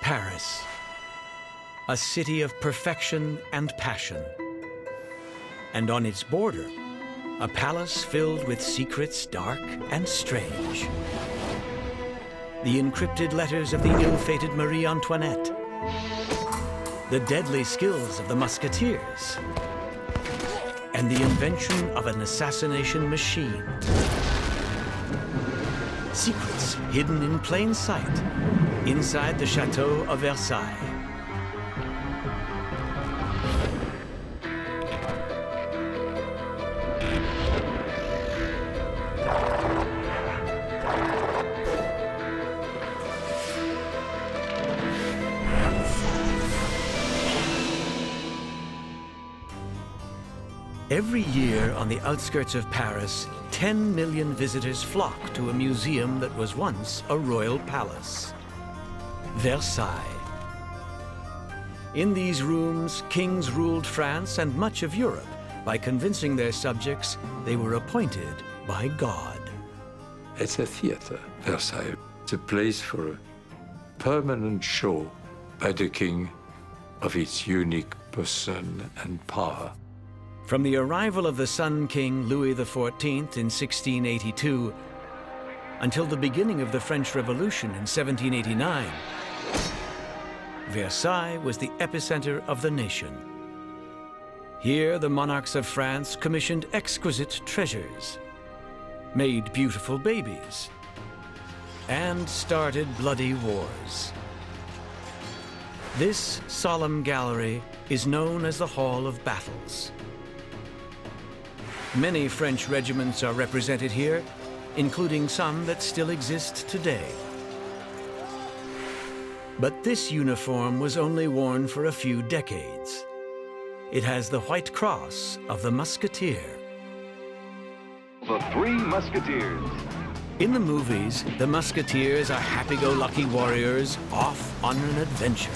Paris, a city of perfection and passion. And on its border, a palace filled with secrets dark and strange. The encrypted letters of the ill-fated Marie Antoinette, the deadly skills of the Musketeers, and the invention of an assassination machine. Secrets hidden in plain sight inside the Chateau of Versailles. Every year on the outskirts of Paris, 10 million visitors flock to a museum that was once a royal palace, Versailles. In these rooms, kings ruled France and much of Europe by convincing their subjects they were appointed by God. It's a theater, Versailles. It's a place for a permanent show by the king of its unique person and power. From the arrival of the Sun King Louis XIV in 1682 until the beginning of the French Revolution in 1789, Versailles was the epicenter of the nation. Here, the monarchs of France commissioned exquisite treasures, made beautiful babies, and started bloody wars. This solemn gallery is known as the Hall of Battles. Many French regiments are represented here, including some that still exist today. But this uniform was only worn for a few decades. It has the white cross of the Musketeer. The Three Musketeers. In the movies, the Musketeers are happy-go-lucky warriors off on an adventure.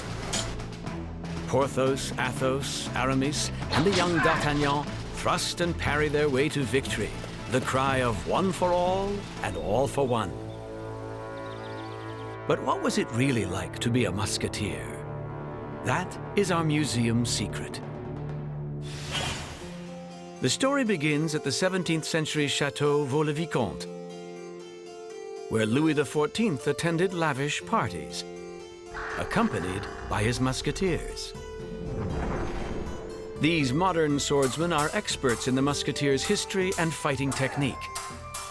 Porthos, Athos, Aramis, and the young D'Artagnan thrust and parry their way to victory, the cry of one for all and all for one. But what was it really like to be a musketeer? That is our museum's secret. The story begins at the 17th century Chateau of Versailles, where Louis XIV attended lavish parties, accompanied by his musketeers. These modern swordsmen are experts in the musketeers' history and fighting technique.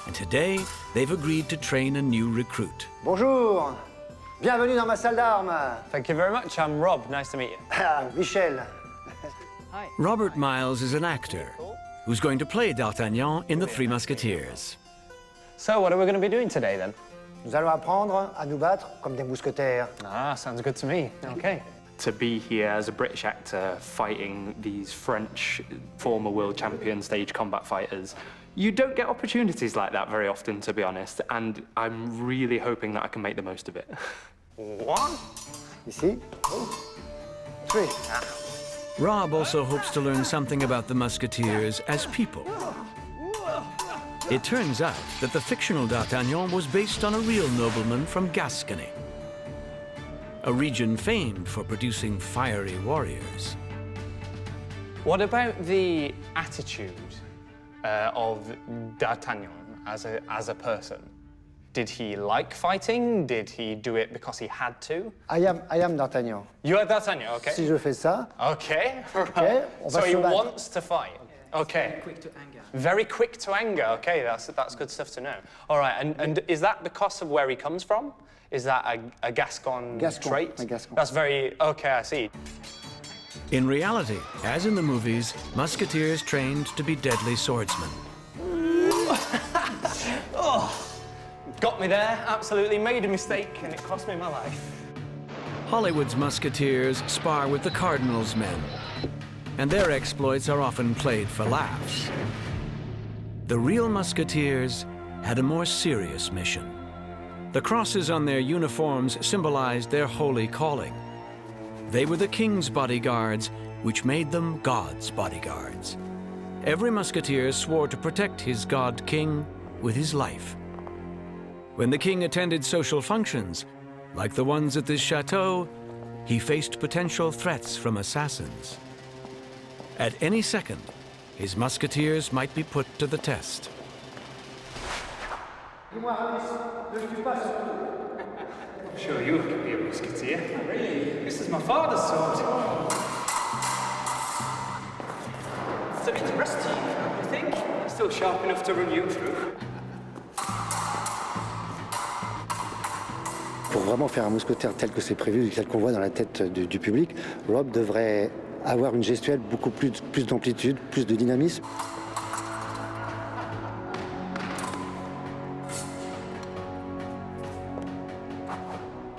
And today, they've agreed to train a new recruit. Bonjour. Bienvenue dans ma salle d'armes. Thank you very much. I'm Rob. Nice to meet you. Michel. Hi. Robert Miles is an actor who's going to play D'Artagnan in The Three Musketeers. So, what are we going to be doing today, then? Nous allons apprendre à nous battre comme des mousquetaires. Ah, sounds good to me. Okay. To be here as a British actor fighting these French former world champion stage combat fighters, you don't get opportunities like that very often, to be honest, and I'm really hoping that I can make the most of it. One. Ici. Three. Rob also hopes to learn something about the Musketeers as people. It turns out that the fictional D'Artagnan was based on a real nobleman from Gascony, a region famed for producing fiery warriors. What about the attitude of D'Artagnan as a person? Did he like fighting? Did he do it because he had to? I am D'Artagnan. You are D'Artagnan, okay. Si je fais ça, Okay. okay, on va So he se battre. wants to fight. Okay. Quick to anger. Very quick to anger. Okay, that's good stuff to know. All right, and is that because of where he comes from? Is that a Gascon trait? A Gascon. That's very okay. I see. In reality, as in the movies, musketeers trained to be deadly swordsmen. Oh, got me there. Absolutely made a mistake, and it cost me my life. Hollywood's musketeers spar with the Cardinal's men, and their exploits are often played for laughs. The real musketeers had a more serious mission. The crosses on their uniforms symbolized their holy calling. They were the king's bodyguards, which made them God's bodyguards. Every musketeer swore to protect his god-king with his life. When the king attended social functions, like the ones at this chateau, he faced potential threats from assassins. At any second, his musketeers might be put to the test. I'm sure you can be a musketeer. Really? This is my father's sword. It's a bit rusty, I think. Still sharp enough to run you through. Pour vraiment faire un mousquetaire tel que c'est prévu, tel qu'on voit dans la tête du public, Rob devrait avoir une gestuelle beaucoup plus d'amplitude, plus de dynamisme.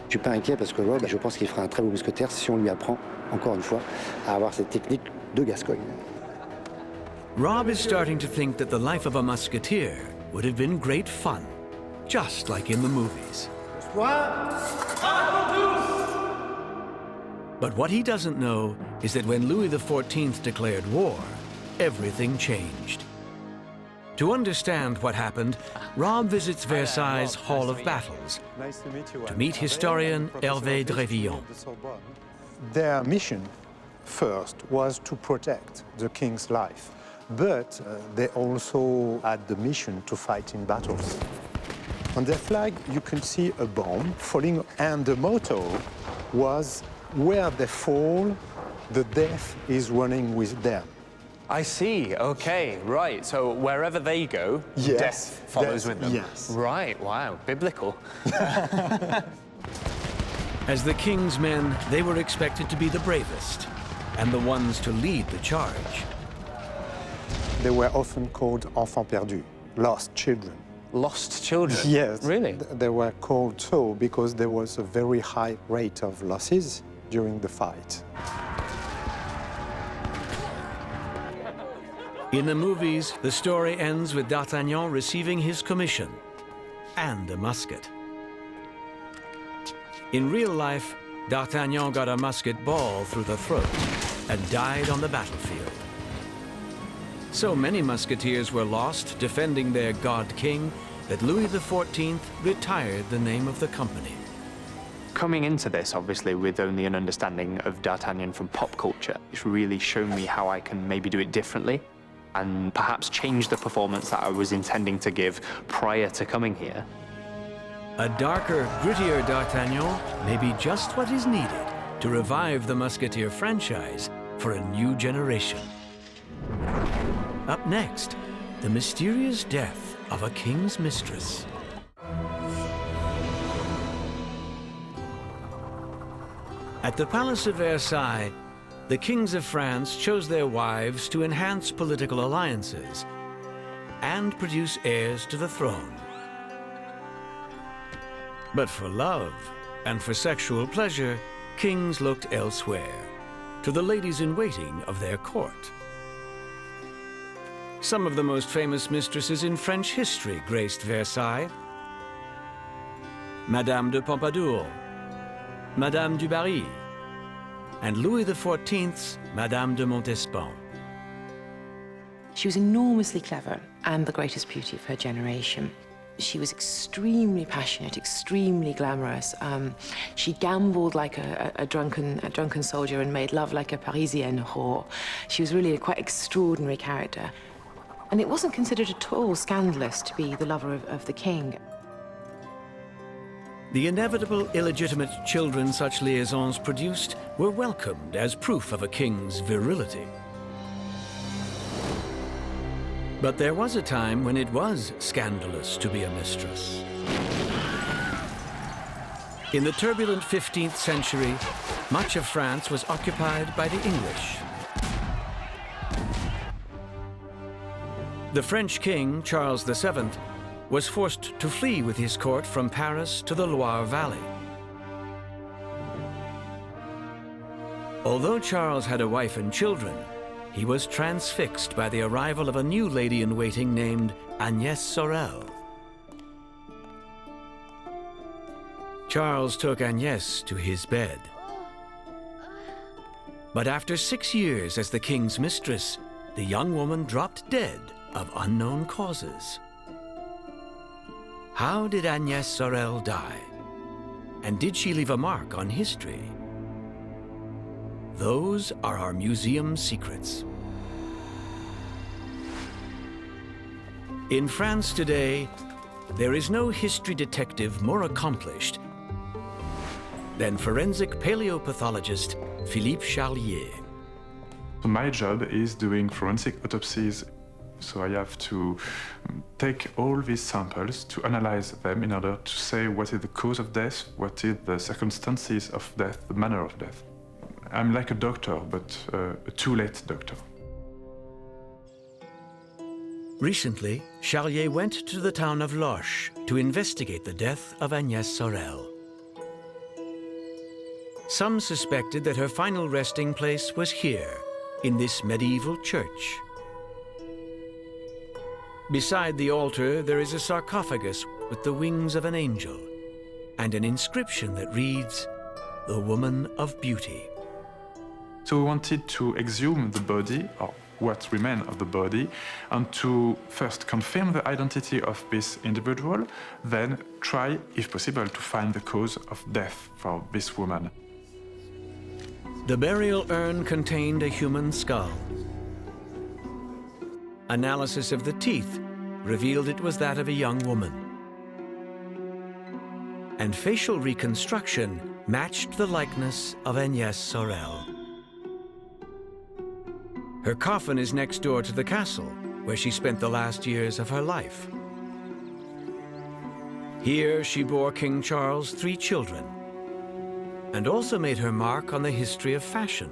Je suis pas inquiet parce que Rob, je pense qu'il fera un très beau mousquetaire si on lui apprend, encore une fois, à avoir cette technique de Gascogne. Rob is starting to think that the life of a musketeer would have been great fun, just like in the movies. But what he doesn't know is that when Louis XIV declared war, everything changed. To understand what happened, Rob visits Versailles' Hall of Battles to meet historian Hervé Drevillon. Their mission first was to protect the king's life, but they also had the mission to fight in battles. On their flag, you can see a bomb falling, and the motto was, "Where they fall, the death is running with them." I see. Okay, right. So wherever they go, Yes, death follows with them. yes. Right. Wow. Biblical. As the king's men, they were expected to be the bravest and the ones to lead the charge. They were often called enfants perdus, lost children. Lost children. Yes. Really? They were called so because there was a very high rate of losses during the fight. In the movies, the story ends with D'Artagnan receiving his commission and a musket. In real life, D'Artagnan got a musket ball through the throat and died on the battlefield. So many musketeers were lost defending their god king that Louis XIV retired the name of the company. Coming into this, obviously, with only an understanding of D'Artagnan from pop culture, it's really shown me how I can maybe do it differently and perhaps change the performance that I was intending to give prior to coming here. A darker, grittier D'Artagnan may be just what is needed to revive the Musketeer franchise for a new generation. Up next, the mysterious death of a king's mistress. At the Palace of Versailles, the kings of France chose their wives to enhance political alliances and produce heirs to the throne. But for love and for sexual pleasure, kings looked elsewhere, to the ladies-in-waiting of their court. Some of the most famous mistresses in French history graced Versailles. Madame de Pompadour, Madame du Barry, and Louis XIV's Madame de Montespan. She was enormously clever and the greatest beauty of her generation. She was extremely passionate, extremely glamorous. She gambled like a drunken soldier and made love like a Parisienne whore. She was really a quite extraordinary character. And it wasn't considered at all scandalous to be the lover of the king. The inevitable illegitimate children such liaisons produced were welcomed as proof of a king's virility. But there was a time when it was scandalous to be a mistress. In the turbulent 15th century, much of France was occupied by the English. The French king, Charles VII, was forced to flee with his court from Paris to the Loire Valley. Although Charles had a wife and children, he was transfixed by the arrival of a new lady-in-waiting named Agnès Sorel. Charles took Agnès to his bed. But after 6 years as the king's mistress, the young woman dropped dead of unknown causes. How did Agnès Sorel die? And did she leave a mark on history? Those are our museum secrets. In France today, there is no history detective more accomplished than forensic paleopathologist Philippe Charlier. So my job is doing forensic autopsies. So I have to take all these samples to analyze them in order to say what is the cause of death, what is the circumstances of death, the manner of death. I'm like a doctor, but a too late doctor. Recently, Charlier went to the town of Loches to investigate the death of Agnès Sorel. Some suspected that her final resting place was here, in this medieval church. Beside the altar, there is a sarcophagus with the wings of an angel and an inscription that reads, "The Woman of Beauty." So we wanted to exhume the body, or what remained of the body, and to first confirm the identity of this individual, then try, if possible, to find the cause of death for this woman. The burial urn contained a human skull. Analysis of the teeth revealed it was that of a young woman. And facial reconstruction matched the likeness of Agnès Sorel. Her coffin is next door to the castle, where she spent the last years of her life. Here she bore King Charles 3 children, and also made her mark on the history of fashion.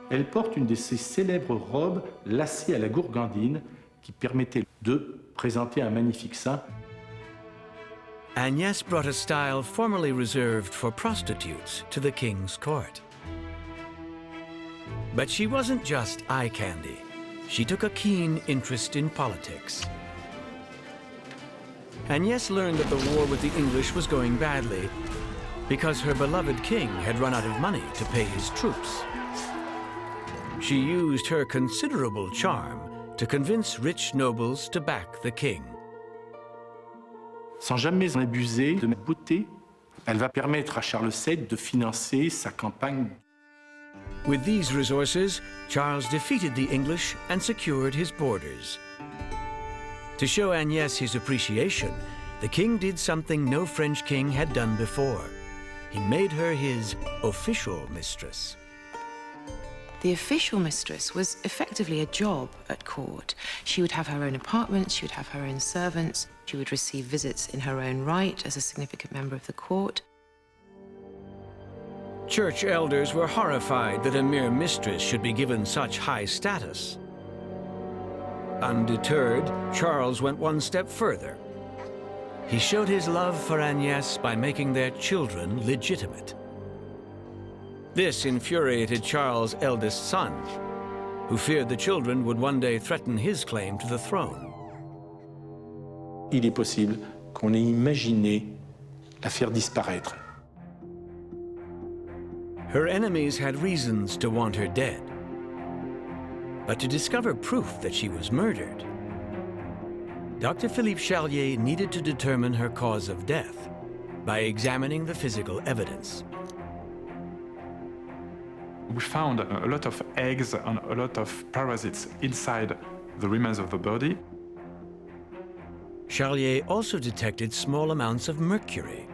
Elle porte une de ces célèbres robes lacées à la gourgandine qui permettait de présenter un magnifique sein. Agnès brought a style formerly reserved for prostitutes to the king's court. But she wasn't just eye candy. She took a keen interest in politics. Agnès learned that the war with the English was going badly because her beloved king had run out of money to pay his troops. She used her considerable charm to convince rich nobles to back the king. Sans jamais en abuser de ma beauté, elle va permettre à Charles VII de financer sa campagne. With these resources, Charles defeated the English and secured his borders. To show Agnès his appreciation, the king did something no French king had done before. He made her his official mistress. The official mistress was effectively a job at court. She would have her own apartment, she would have her own servants, she would receive visits in her own right as a significant member of the court. Church elders were horrified that a mere mistress should be given such high status. Undeterred, Charles went one step further. He showed his love for Agnès by making their children legitimate. This infuriated Charles' eldest son, who feared the children would one day threaten his claim to the throne. Il est possible qu'on ait imaginé la faire disparaître. Her enemies had reasons to want her dead. But to discover proof that she was murdered, Dr. Philippe Charlier needed to determine her cause of death by examining the physical evidence. We found a lot of eggs and a lot of parasites inside the remains of the body. Charlier also detected small amounts of mercury.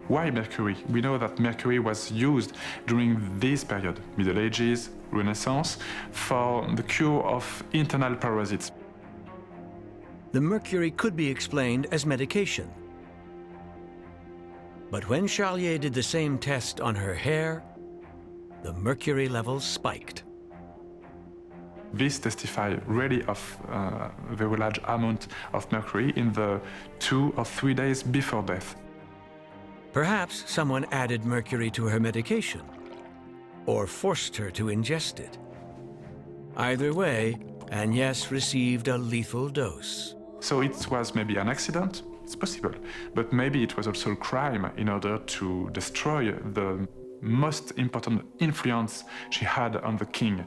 Why mercury? We know that mercury was used during this period, Middle Ages, Renaissance, for the cure of internal parasites. The mercury could be explained as medication. But when Charlier did the same test on her hair, the mercury levels spiked. This testifies really of a very large amount of mercury in the 2 or 3 days before death. Perhaps someone added mercury to her medication or forced her to ingest it. Either way, Agnès received a lethal dose. So it was maybe an accident, it's possible, but maybe it was also a crime in order to destroy the most important influence she had on the king.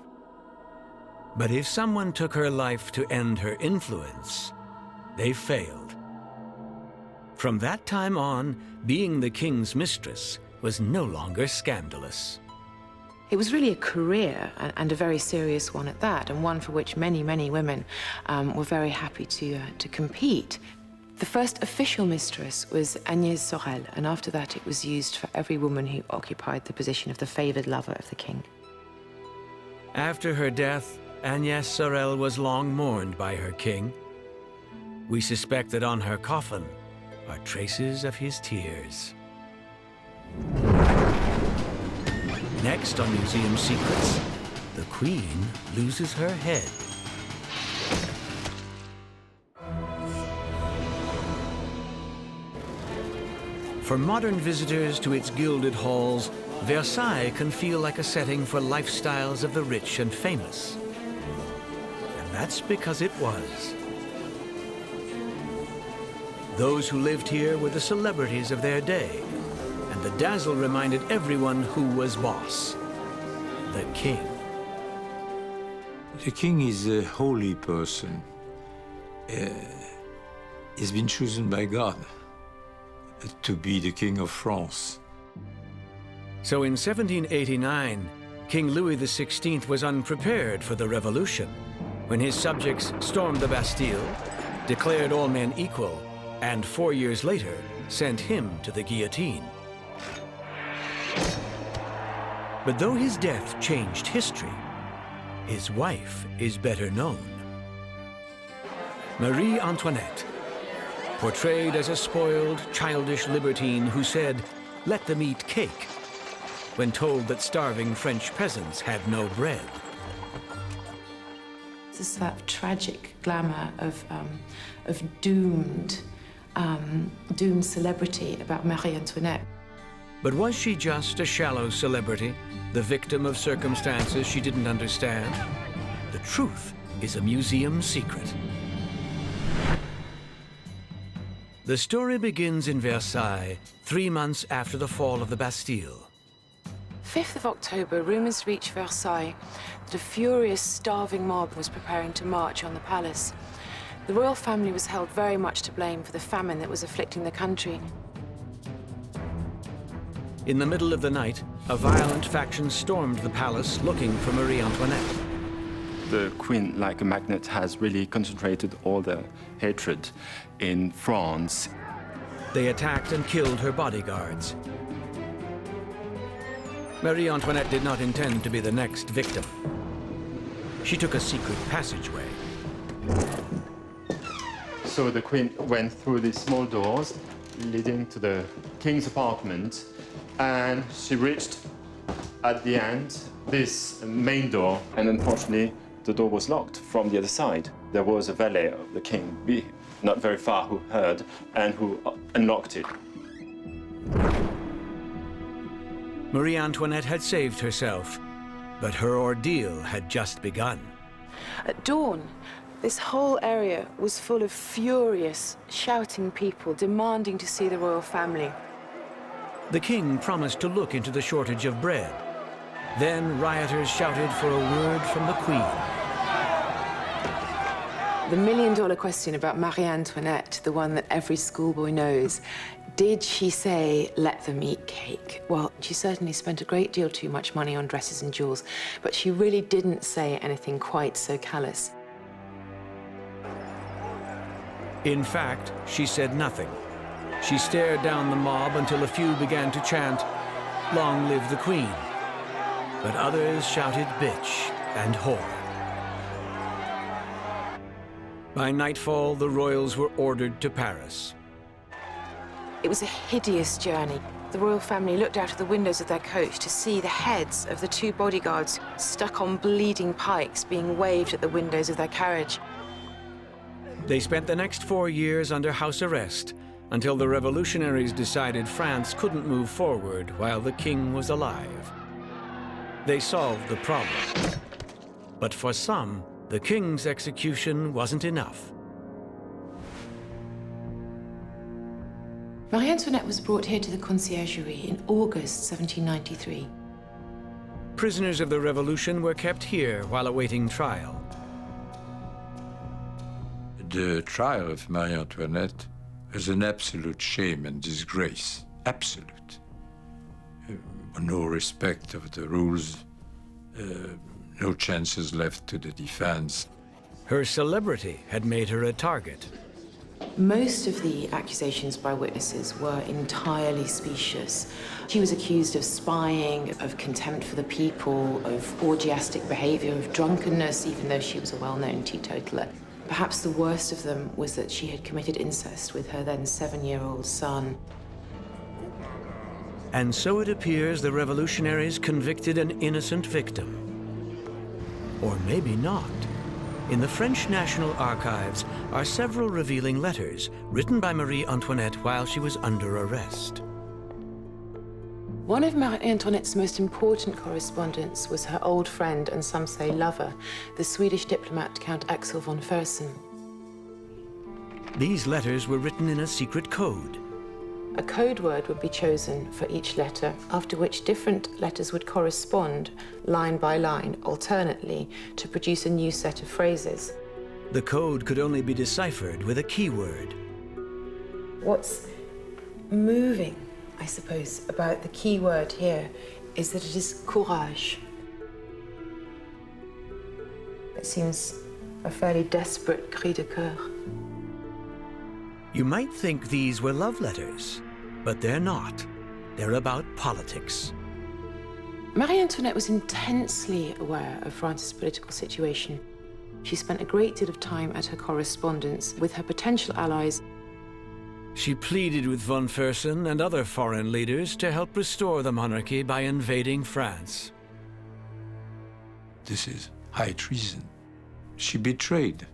But if someone took her life to end her influence, they failed. From that time on, being the king's mistress was no longer scandalous. It was really a career, and a very serious one at that, and one for which many, many women were very happy to compete. The first official mistress was Agnès Sorel, and after that it was used for every woman who occupied the position of the favored lover of the king. After her death, Agnès Sorel was long mourned by her king. We suspect that on her coffin are traces of his tears. Next on Museum Secrets, the Queen loses her head. For modern visitors to its gilded halls, Versailles can feel like a setting for lifestyles of the rich and famous. And that's because it was. Those who lived here were the celebrities of their day, and the dazzle reminded everyone who was boss: the king. The king is a holy person. He's been chosen by God to be the king of France. So in 1789, King Louis XVI was unprepared for the revolution, when his subjects stormed the Bastille, declared all men equal, and 4 years later sent him to the guillotine. But though his death changed history, his wife is better known. Marie Antoinette, portrayed as a spoiled, childish libertine who said, "Let them eat cake," when told that starving French peasants had no bread. It's that tragic glamour of doomed celebrity about Marie Antoinette. But was she just a shallow celebrity, the victim of circumstances she didn't understand? The truth is a museum secret. The story begins in Versailles, 3 months after the fall of the Bastille. 5th of October, rumors reached Versailles that a furious, starving mob was preparing to march on the palace. The royal family was held very much to blame for the famine that was afflicting the country. In the middle of the night, a violent faction stormed the palace looking for Marie Antoinette. The Queen, like a magnet, has really concentrated all the hatred in France. They attacked and killed her bodyguards. Marie Antoinette did not intend to be the next victim. She took a secret passageway. So the Queen went through these small doors leading to the king's apartment, and she reached, at the end, this main door. And unfortunately, the door was locked from the other side. There was a valet of the king, not very far, who heard and who unlocked it. Marie Antoinette had saved herself, but her ordeal had just begun. At dawn, this whole area was full of furious, shouting people demanding to see the royal family. The king promised to look into the shortage of bread. Then rioters shouted for a word from the Queen. The million-dollar question about Marie Antoinette, the one that every schoolboy knows, did she say, "Let them eat cake"? Well, she certainly spent a great deal too much money on dresses and jewels, but she really didn't say anything quite so callous. In fact, she said nothing. She stared down the mob until a few began to chant, "Long live the Queen." But others shouted bitch and whore. By nightfall, the royals were ordered to Paris. It was a hideous journey. The royal family looked out of the windows of their coach to see the heads of the 2 bodyguards stuck on bleeding pikes being waved at the windows of their carriage. They spent the next 4 years under house arrest until the revolutionaries decided France couldn't move forward while the king was alive. They solved the problem. But for some, the king's execution wasn't enough. Marie Antoinette was brought here to the Conciergerie in August 1793. Prisoners of the revolution were kept here while awaiting trial. The trial of Marie Antoinette was an absolute shame and disgrace. Absolute. no respect of the rules, no chances left to the defense. Her celebrity had made her a target. Most of the accusations by witnesses were entirely specious. She was accused of spying, of contempt for the people, of orgiastic behavior, of drunkenness, even though she was a well-known teetotaler. Perhaps the worst of them was that she had committed incest with her then 7-year-old son. And so it appears the revolutionaries convicted an innocent victim. Or maybe not. In the French National Archives are several revealing letters written by Marie Antoinette while she was under arrest. One of Marie Antoinette's most important correspondents was her old friend, and some say lover, the Swedish diplomat Count Axel von Fersen. These letters were written in a secret code. A code word would be chosen for each letter, after which different letters would correspond, line by line, alternately, to produce a new set of phrases. The code could only be deciphered with a keyword. What's moving, I suppose, about the key word here is that it is courage. It seems a fairly desperate cri de coeur. You might think these were love letters, but they're not. They're about politics. Marie Antoinette was intensely aware of France's political situation. She spent a great deal of time at her correspondence with her potential allies. She pleaded with von Fersen and other foreign leaders to help restore the monarchy by invading France. This is high treason. She betrayed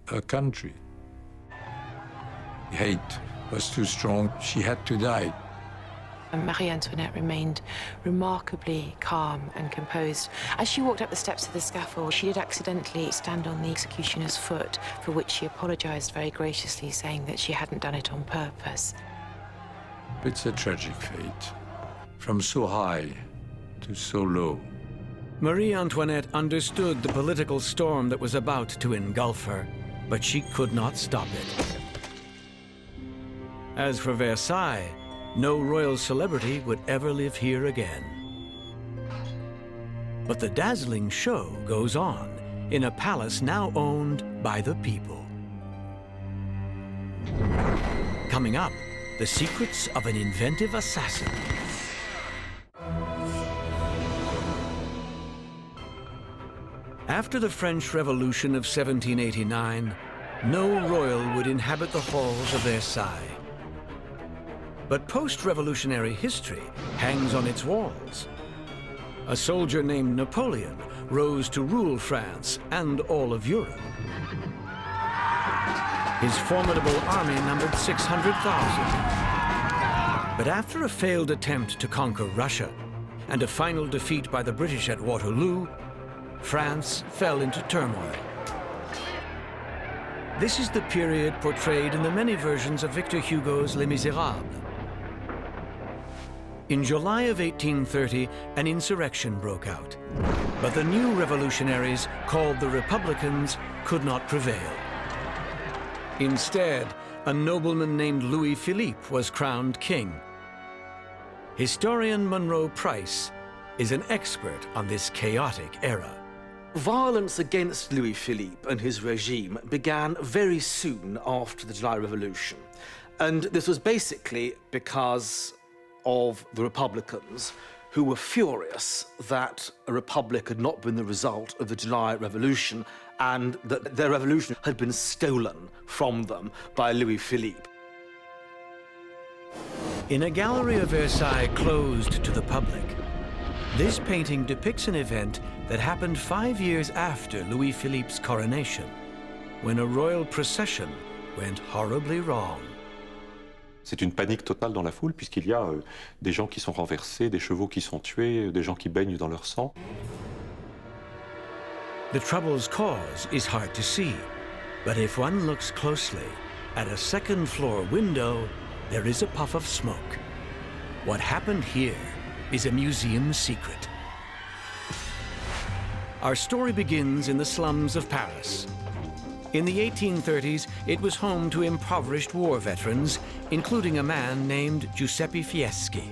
her country. Hate was too strong. She had to die. And Marie Antoinette remained remarkably calm and composed. As she walked up the steps of the scaffold, she did accidentally stand on the executioner's foot, for which she apologized very graciously, saying that she hadn't done it on purpose. It's a tragic fate. From so high to so low. Marie Antoinette understood the political storm that was about to engulf her, but she could not stop it. As for Versailles, no royal celebrity would ever live here again. But the dazzling show goes on in a palace now owned by the people. Coming up, the secrets of an inventive assassin. After the French Revolution of 1789, no royal would inhabit the halls of Versailles. But post-revolutionary history hangs on its walls. A soldier named Napoleon rose to rule France and all of Europe. His formidable army numbered 600,000. But after a failed attempt to conquer Russia and a final defeat by the British at Waterloo, France fell into turmoil. This is the period portrayed in the many versions of Victor Hugo's Les Misérables. In July of 1830, an insurrection broke out, but the new revolutionaries, called the Republicans, could not prevail. Instead, a nobleman named Louis Philippe was crowned king. Historian Monroe Price is an expert on this chaotic era. Violence against Louis Philippe and his regime began very soon after the July Revolution. And this was basically because of the Republicans, who were furious that a republic had not been the result of the July Revolution and that their revolution had been stolen from them by Louis Philippe. In a gallery of Versailles closed to the public, this painting depicts an event that happened 5 years after Louis Philippe's coronation, when a royal procession went horribly wrong. C'est une panique totale dans la foule, puisqu'il y a des gens qui sont renversés, des chevaux qui sont tués, des gens qui baignent dans leur sang. The trouble's cause is hard to see, but if one looks closely, at a second-floor window, there is a puff of smoke. What happened here is a museum secret. Our story begins in the slums of Paris. In the 1830s, it was home to impoverished war veterans, including a man named Giuseppe Fieschi.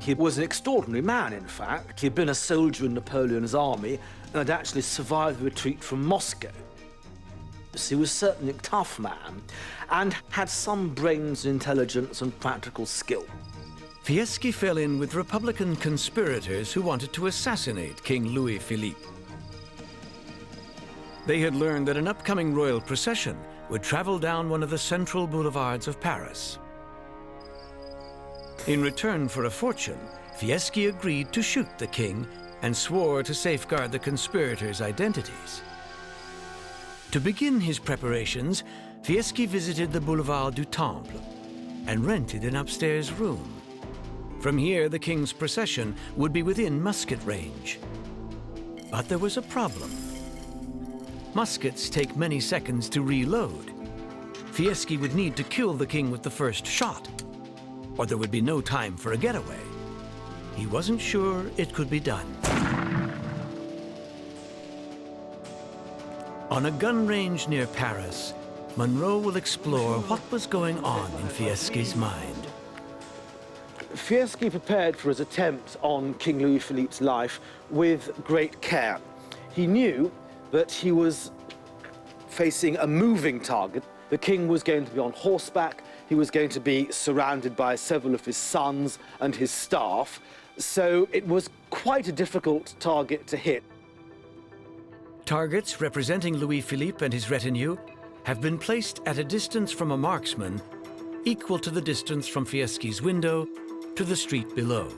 He was an extraordinary man, in fact. He'd been a soldier in Napoleon's army and had actually survived the retreat from Moscow. So he was certainly a tough man and had some brains, intelligence and practical skill. Fieschi fell in with Republican conspirators who wanted to assassinate King Louis-Philippe. They had learned that an upcoming royal procession would travel down one of the central boulevards of Paris. In return for a fortune, Fieschi agreed to shoot the king and swore to safeguard the conspirators' identities. To begin his preparations, Fieschi visited the Boulevard du Temple and rented an upstairs room. From here, the king's procession would be within musket range. But there was a problem. Muskets take many seconds to reload. Fieschi would need to kill the king with the first shot, or there would be no time for a getaway. He wasn't sure it could be done. On a gun range near Paris, Monroe will explore what was going on in Fieschi's mind. Fieschi prepared for his attempt on King Louis-Philippe's life with great care. He knew that he was facing a moving target. The king was going to be on horseback, he was going to be surrounded by several of his sons and his staff, so it was quite a difficult target to hit. Targets representing Louis-Philippe and his retinue have been placed at a distance from a marksman equal to the distance from Fieschi's window to the street below.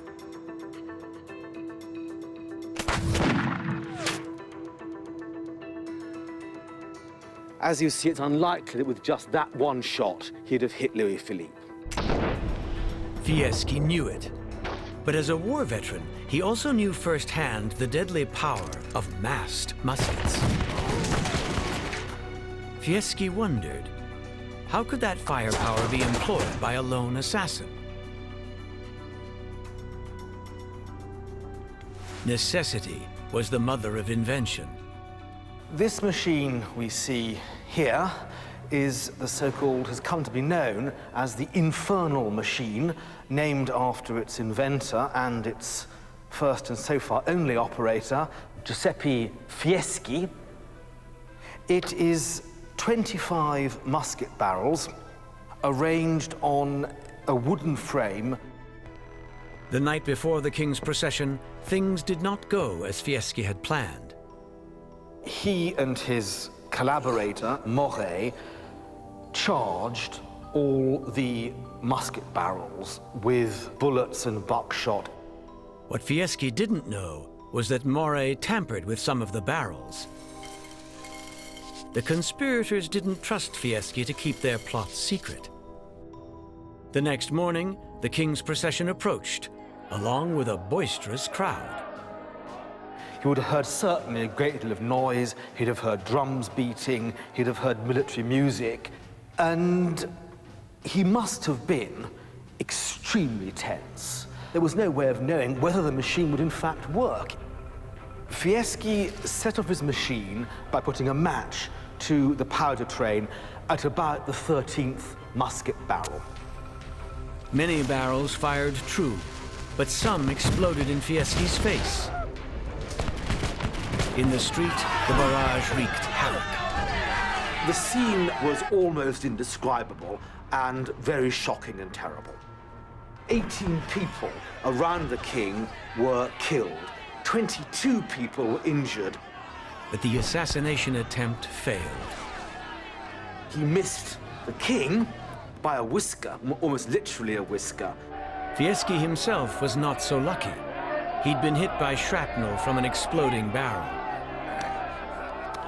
As you see, it's unlikely that with just that one shot, he'd have hit Louis-Philippe. Fieschi knew it. But as a war veteran, he also knew firsthand the deadly power of massed muskets. Fieschi wondered, how could that firepower be employed by a lone assassin? Necessity was the mother of invention. This machine we see here is the so-called, has come to be known as the infernal machine, named after its inventor and its first and so far only operator, Giuseppe Fieschi. It is 25 musket barrels arranged on a wooden frame. The night before the king's procession, things did not go as Fieschi had planned. He and his collaborator, Moret, charged all the musket barrels with bullets and buckshot. What Fieschi didn't know was that Moret tampered with some of the barrels. The conspirators didn't trust Fieschi to keep their plot secret. The next morning, the king's procession approached, along with a boisterous crowd. He would have heard certainly a great deal of noise, he'd have heard drums beating, he'd have heard military music, and he must have been extremely tense. There was no way of knowing whether the machine would in fact work. Fieschi set off his machine by putting a match to the powder train at about the 13th musket barrel. Many barrels fired true, but some exploded in Fieschi's face. In the street, the barrage wreaked havoc. The scene was almost indescribable and very shocking and terrible. 18 people around the king were killed. 22 people were injured. But the assassination attempt failed. He missed the king by a whisker, almost literally a whisker. Fieschi himself was not so lucky. He'd been hit by shrapnel from an exploding barrel.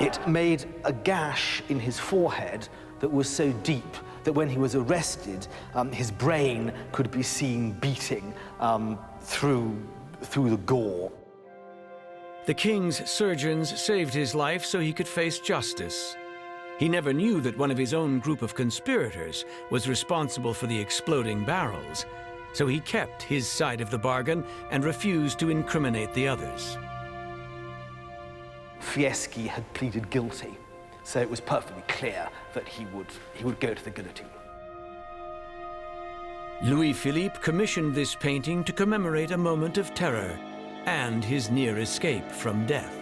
It made a gash in his forehead that was so deep that when he was arrested, his brain could be seen beating through the gore. The king's surgeons saved his life so he could face justice. He never knew that one of his own group of conspirators was responsible for the exploding barrels, so he kept his side of the bargain and refused to incriminate the others. Fieschi had pleaded guilty, so it was perfectly clear that he would go to the guillotine. Louis-Philippe commissioned this painting to commemorate a moment of terror and his near escape from death.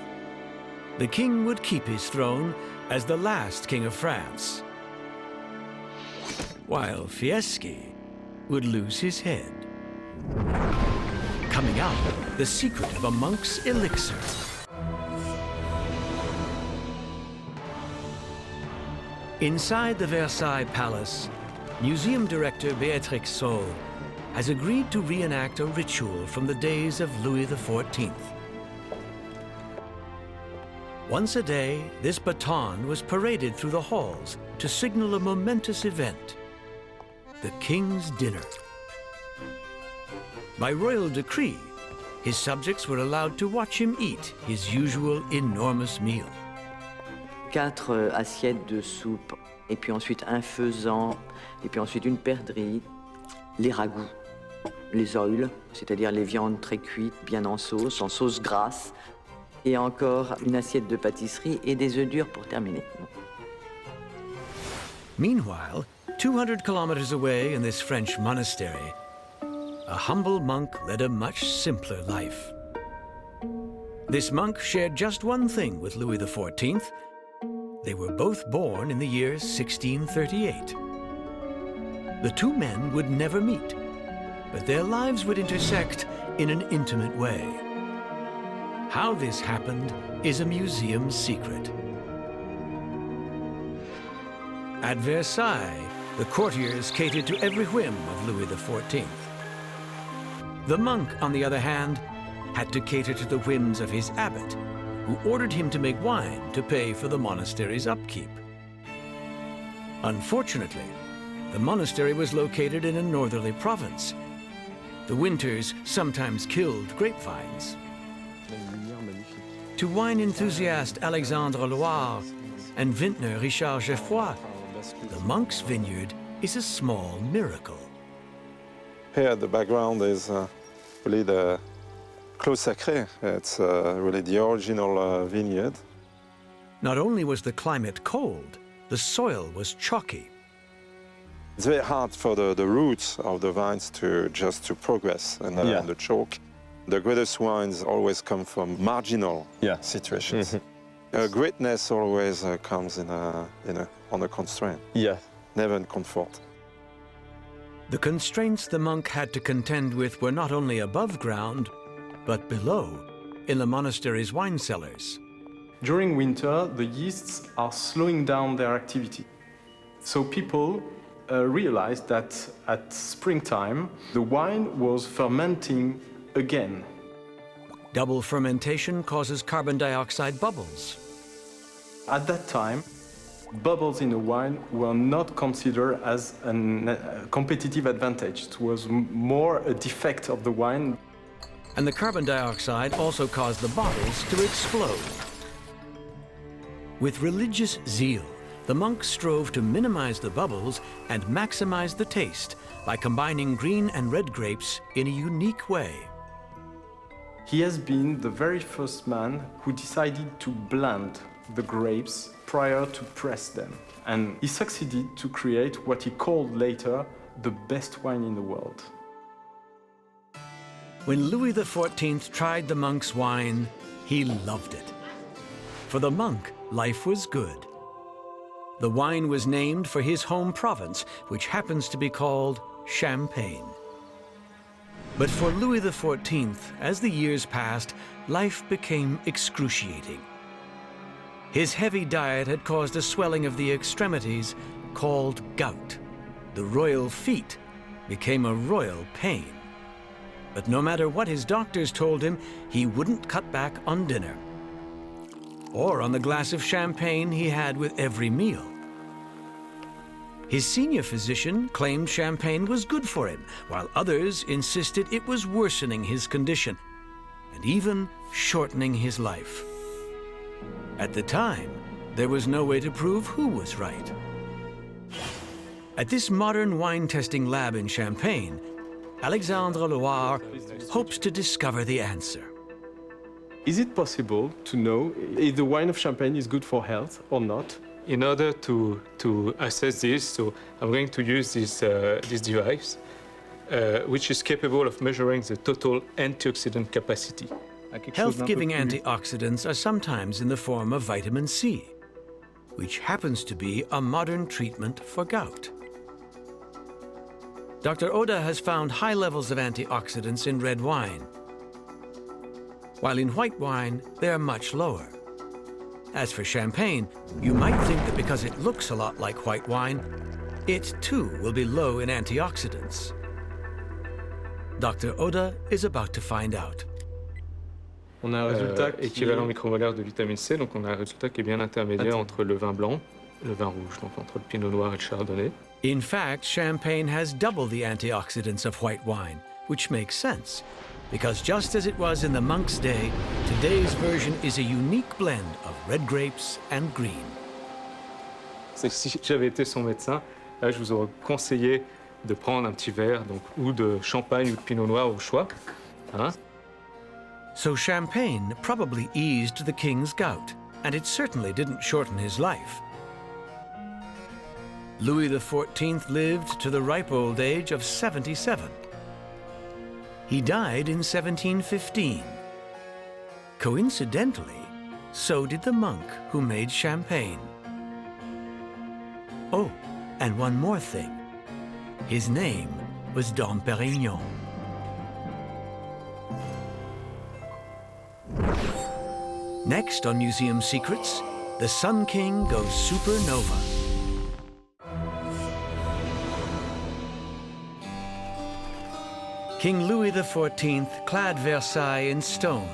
The king would keep his throne as the last king of France, while Fieschi would lose his head. Coming out, the secret of a monk's elixir. Inside the Versailles Palace, museum director Béatrix Saul has agreed to reenact a ritual from the days of Louis XIV. Once a day, this baton was paraded through the halls to signal a momentous event, the king's dinner. By royal decree, his subjects were allowed to watch him eat his usual enormous meal. 4 assiettes de soupe, et puis ensuite un faisan, et puis ensuite une perdrix, les ragoûts, les oils, c'est-à-dire les viandes très cuites, bien en sauce grasse, et encore une assiette de pâtisserie et des œufs durs pour terminer. Meanwhile, 200 kilometers away in this French monastery, a humble monk led a much simpler life. This monk shared just one thing with Louis XIV. They were both born in the year 1638. The two men would never meet, but their lives would intersect in an intimate way. How this happened is a museum secret. At Versailles, the courtiers catered to every whim of Louis XIV. The monk, on the other hand, had to cater to the whims of his abbot, who ordered him to make wine to pay for the monastery's upkeep. Unfortunately, the monastery was located in a northerly province. The winters sometimes killed grapevines. To wine enthusiast Alexandre Loire and vintner Richard Geoffroy, the monk's vineyard is a small miracle. Here, the background is really the Clos Sacré. It's really the original vineyard. Not only was the climate cold, the soil was chalky. It's very hard for the roots of the vines to progress in the chalk. The greatest wines always come from marginal situations. Greatness always comes on a constraint. Never in comfort. The constraints the monk had to contend with were not only above ground, but below, in the monastery's wine cellars. During winter, the yeasts are slowing down their activity. So people realized that at springtime, the wine was fermenting again. Double fermentation causes carbon dioxide bubbles. At that time, bubbles in a wine were not considered as a competitive advantage. It was more a defect of the wine. And the carbon dioxide also caused the bottles to explode. With religious zeal, the monk strove to minimize the bubbles and maximize the taste by combining green and red grapes in a unique way. He has been the very first man who decided to blend the grapes prior to press them. And he succeeded to create what he called later the best wine in the world. When Louis XIV tried the monk's wine, he loved it. For the monk, life was good. The wine was named for his home province, which happens to be called Champagne. But for Louis XIV, as the years passed, life became excruciating. His heavy diet had caused a swelling of the extremities called gout. The royal feet became a royal pain. But no matter what his doctors told him, he wouldn't cut back on dinner or on the glass of champagne he had with every meal. His senior physician claimed champagne was good for him, while others insisted it was worsening his condition and even shortening his life. At the time, there was no way to prove who was right. At this modern wine testing lab in Champagne, Alexandre Loire hopes to discover the answer. Is it possible to know if the wine of Champagne is good for health or not? In order to assess this, so I'm going to use this device. which is capable of measuring the total antioxidant capacity. Health-giving antioxidants are sometimes in the form of vitamin C, which happens to be a modern treatment for gout. Dr. Oda has found high levels of antioxidants in red wine, while in white wine they are much lower. As for champagne, you might think that because it looks a lot like white wine, it too will be low in antioxidants. Dr. Oda is about to find out. On a un résultat équivalent micromolaire de vitamine C, donc on a un résultat qui est bien intermédiaire entre le vin blanc, le vin rouge, donc entre le pinot noir et le chardonnay. In fact, champagne has double the antioxidants of white wine, which makes sense, because just as it was in the monk's day, today's version is a unique blend of red grapes and green. Si j'avais été son médecin, là, je vous aurais conseillé de prendre un petit verre, donc, ou de champagne ou de pinot noir au choix. Hein? So champagne probably eased the king's gout, and it certainly didn't shorten his life. Louis XIV lived to the ripe old age of 77. He died in 1715. Coincidentally, so did the monk who made champagne. Oh, and one more thing. His name was Dom Pérignon. Next on Museum Secrets, the Sun King goes supernova. King Louis XIV clad Versailles in stone.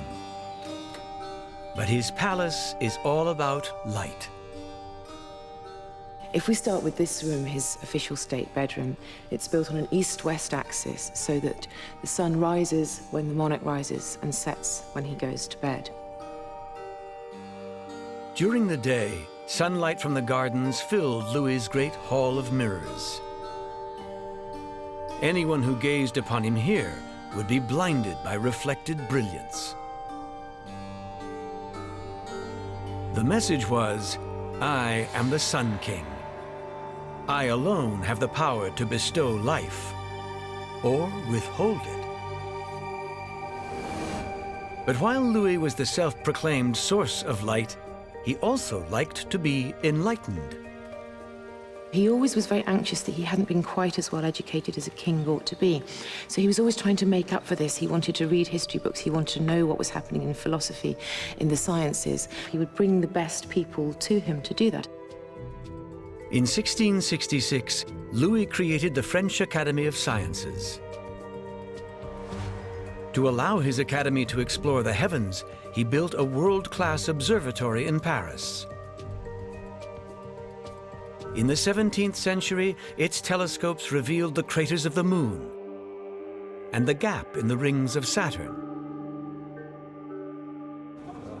But his palace is all about light. If we start with this room, his official state bedroom, it's built on an east-west axis so that the sun rises when the monarch rises and sets when he goes to bed. During the day, sunlight from the gardens filled Louis's great hall of mirrors. Anyone who gazed upon him here would be blinded by reflected brilliance. The message was, I am the Sun King. I alone have the power to bestow life or withhold it. But while Louis was the self-proclaimed source of light, he also liked to be enlightened. He always was very anxious that he hadn't been quite as well educated as a king ought to be. So he was always trying to make up for this. He wanted to read history books. He wanted to know what was happening in philosophy, in the sciences. He would bring the best people to him to do that. In 1666, Louis created the French Academy of Sciences. To allow his academy to explore the heavens, he built a world-class observatory in Paris. In the 17th century, its telescopes revealed the craters of the moon and the gap in the rings of Saturn.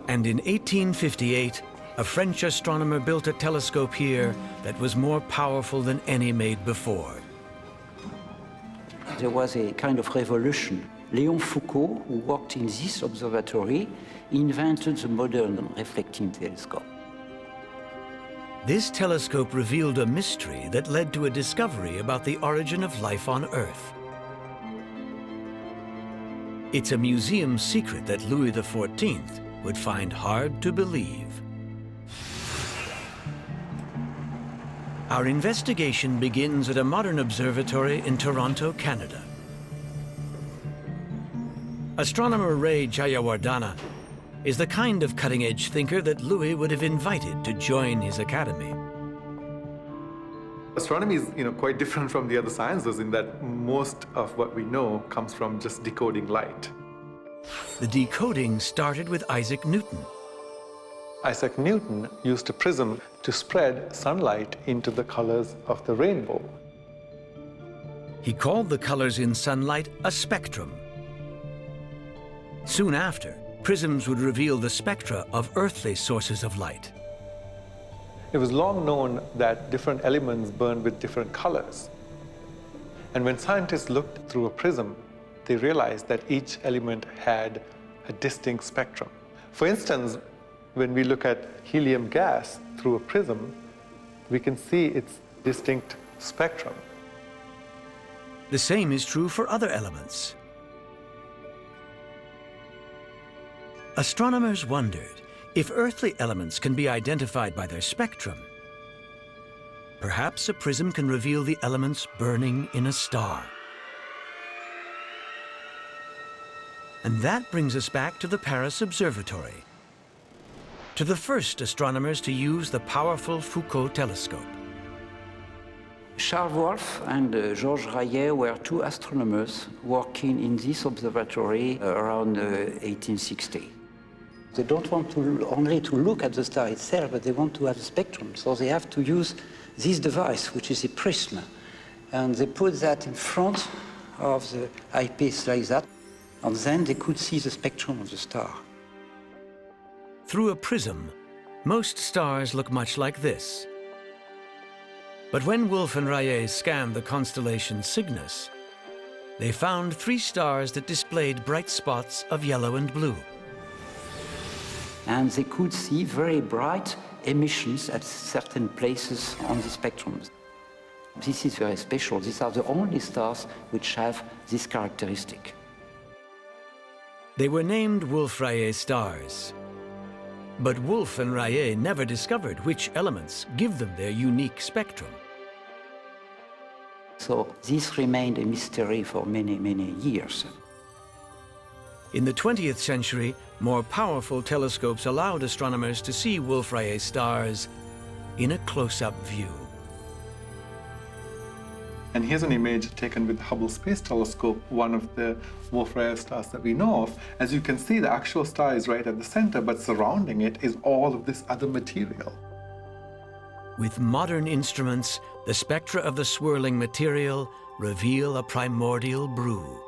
And in 1858, a French astronomer built a telescope here that was more powerful than any made before. There was a kind of revolution. Léon Foucault, who worked in this observatory, invented the modern reflecting telescope. This telescope revealed a mystery that led to a discovery about the origin of life on Earth. It's a museum secret that Louis XIV would find hard to believe. Our investigation begins at a modern observatory in Toronto, Canada. Astronomer Ray Jayawardana is the kind of cutting-edge thinker that Louis would have invited to join his academy. Astronomy is, quite different from the other sciences in that most of what we know comes from just decoding light. The decoding started with Isaac Newton. Isaac Newton used a prism to spread sunlight into the colors of the rainbow. He called the colors in sunlight a spectrum. Soon after, prisms would reveal the spectra of earthly sources of light. It was long known that different elements burn with different colors. And when scientists looked through a prism, they realized that each element had a distinct spectrum. For instance, when we look at helium gas through a prism, we can see its distinct spectrum. The same is true for other elements. Astronomers wondered if earthly elements can be identified by their spectrum. Perhaps a prism can reveal the elements burning in a star. And that brings us back to the Paris Observatory, to the first astronomers to use the powerful Foucault telescope. Charles Wolf and Georges Rayet were two astronomers working in this observatory around 1860. They don't want only to look at the star itself, but they want to have a spectrum. So they have to use this device, which is a prism. And they put that in front of the eyepiece like that, and then they could see the spectrum of the star. Through a prism, most stars look much like this. But when Wolf and Rayet scanned the constellation Cygnus, they found 3 stars that displayed bright spots of yellow and blue. And they could see very bright emissions at certain places on the spectrum. This is very special. These are the only stars which have this characteristic. They were named Wolf-Rayet stars. But Wolf and Rayet never discovered which elements give them their unique spectrum. So this remained a mystery for many, many years. In the 20th century, more powerful telescopes allowed astronomers to see Wolf-Rayet stars in a close-up view. And here's an image taken with the Hubble Space Telescope, one of the Wolf-Rayet stars that we know of. As you can see, the actual star is right at the center, but surrounding it is all of this other material. With modern instruments, the spectra of the swirling material reveal a primordial brew.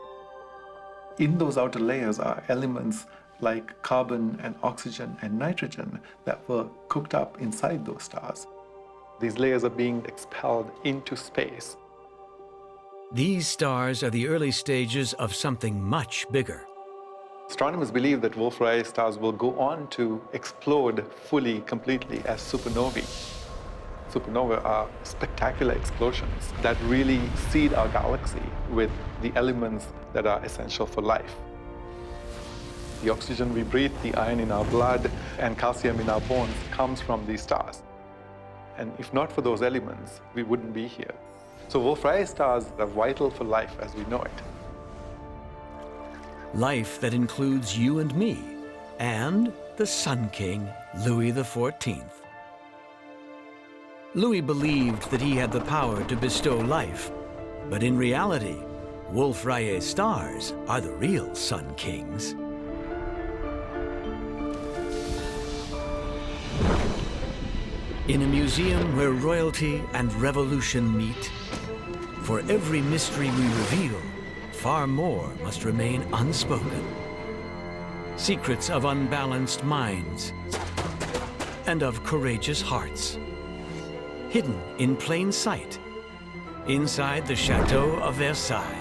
In those outer layers are elements like carbon and oxygen and nitrogen that were cooked up inside those stars. These layers are being expelled into space. These stars are the early stages of something much bigger. Astronomers believe that Wolf-Rayet stars will go on to explode fully, completely as supernovae. Supernovae are spectacular explosions that really seed our galaxy with the elements that are essential for life. The oxygen we breathe, the iron in our blood, and calcium in our bones comes from these stars. And if not for those elements, we wouldn't be here. So Wolf-Rayet stars are vital for life as we know it. Life that includes you and me, and the Sun King, Louis XIV. Louis believed that he had the power to bestow life, but in reality, Wolf-Rayet stars are the real Sun Kings. In a museum where royalty and revolution meet, for every mystery we reveal, far more must remain unspoken. Secrets of unbalanced minds and of courageous hearts, hidden in plain sight inside the Chateau of Versailles.